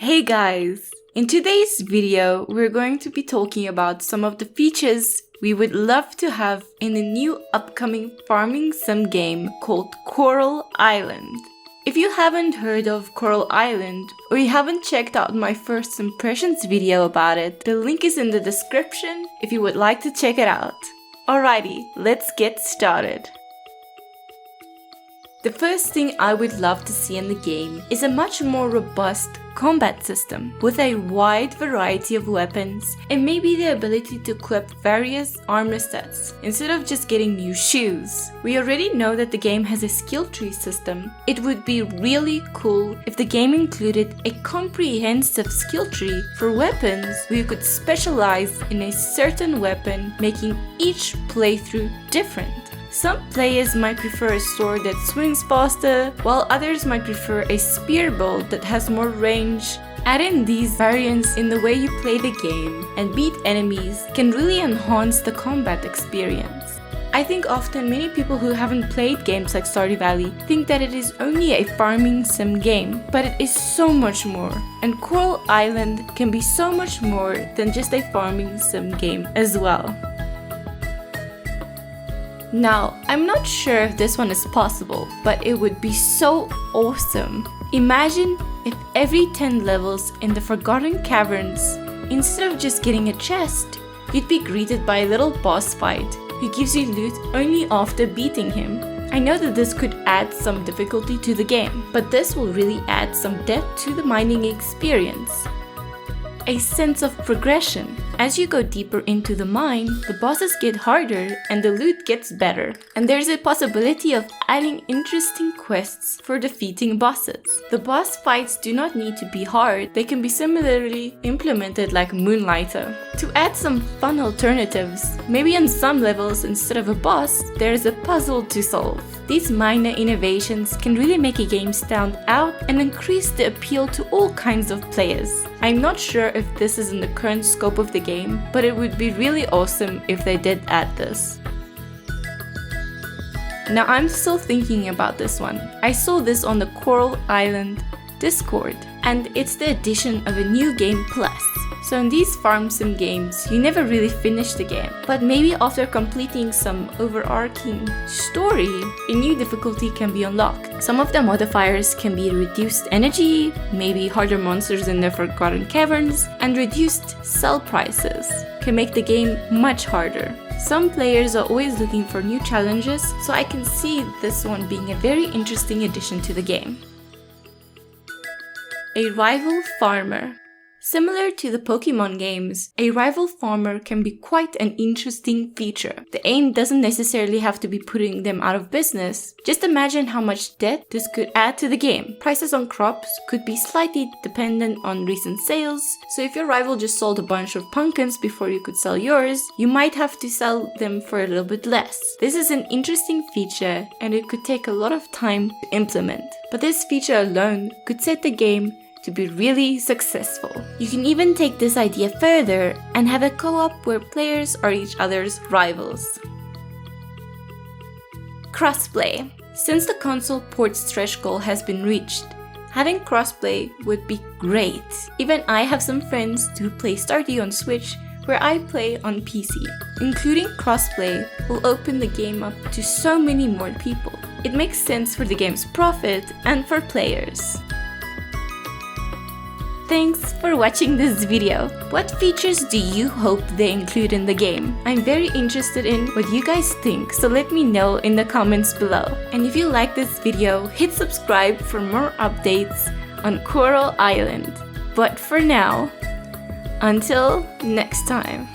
Hey guys! In today's video, we're going to be talking about some of the features we would love to have in a new upcoming farming sim game called Coral Island. If you haven't heard of Coral Island, or you haven't checked out my first impressions video about it, the link is in the description if you would like to check it out. Alrighty, let's get started. The first thing I would love to see in the game is a much more robust combat system with a wide variety of weapons and maybe the ability to equip various armor sets instead of just getting new shoes. We already know that the game has a skill tree system. It would be really cool if the game included a comprehensive skill tree for weapons where you could specialize in a certain weapon, making each playthrough different. Some players might prefer a sword that swings faster, while others might prefer a spear bolt that has more range. Adding these variants in the way you play the game and beat enemies can really enhance the combat experience. I think often many people who haven't played games like Stardew Valley think that it is only a farming sim game, but it is so much more. And Coral Island can be so much more than just a farming sim game as well. Now, I'm not sure if this one is possible, but it would be so awesome. Imagine if every 10 levels in the Forgotten Caverns, instead of just getting a chest, you'd be greeted by a little boss fight who gives you loot only after beating him. I know that this could add some difficulty to the game, but this will really add some depth to the mining experience. A sense of progression. As you go deeper into the mine, the bosses get harder and the loot gets better. And there's a possibility of adding interesting quests for defeating bosses. The boss fights do not need to be hard, they can be similarly implemented like Moonlighter. To add some fun alternatives, maybe on some levels instead of a boss, there's a puzzle to solve. These minor innovations can really make a game stand out and increase the appeal to all kinds of players. I'm not sure if this is in the current scope of the game, but it would be really awesome if they did add this. Now I'm still thinking about this one. I saw this on the Coral Island Discord, and it's the addition of a new game plus. So in these farm sim games, you never really finish the game, but maybe after completing some overarching story, a new difficulty can be unlocked. Some of the modifiers can be reduced energy, maybe harder monsters in the Forgotten Caverns, and reduced sell prices can make the game much harder. Some players are always looking for new challenges, so I can see this one being a very interesting addition to the game. A rival farmer. Similar to the Pokemon games, a rival farmer can be quite an interesting feature. The aim doesn't necessarily have to be putting them out of business. Just imagine how much debt this could add to the game. Prices on crops could be slightly dependent on recent sales, so if your rival just sold a bunch of pumpkins before you could sell yours, you might have to sell them for a little bit less. This is an interesting feature and it could take a lot of time to implement, but this feature alone could set the game to be really successful. You can even take this idea further and have a co-op where players are each other's rivals. Crossplay. Since the console ports threshold has been reached, having crossplay would be great. Even I have some friends who play Stardew on Switch where I play on PC. Including crossplay will open the game up to so many more people. It makes sense for the game's profit and for players. Thanks for watching this video. What features do you hope they include in the game? I'm very interested in what you guys think, so let me know in the comments below. And if you like this video, hit subscribe for more updates on Coral Island. But for now, until next time.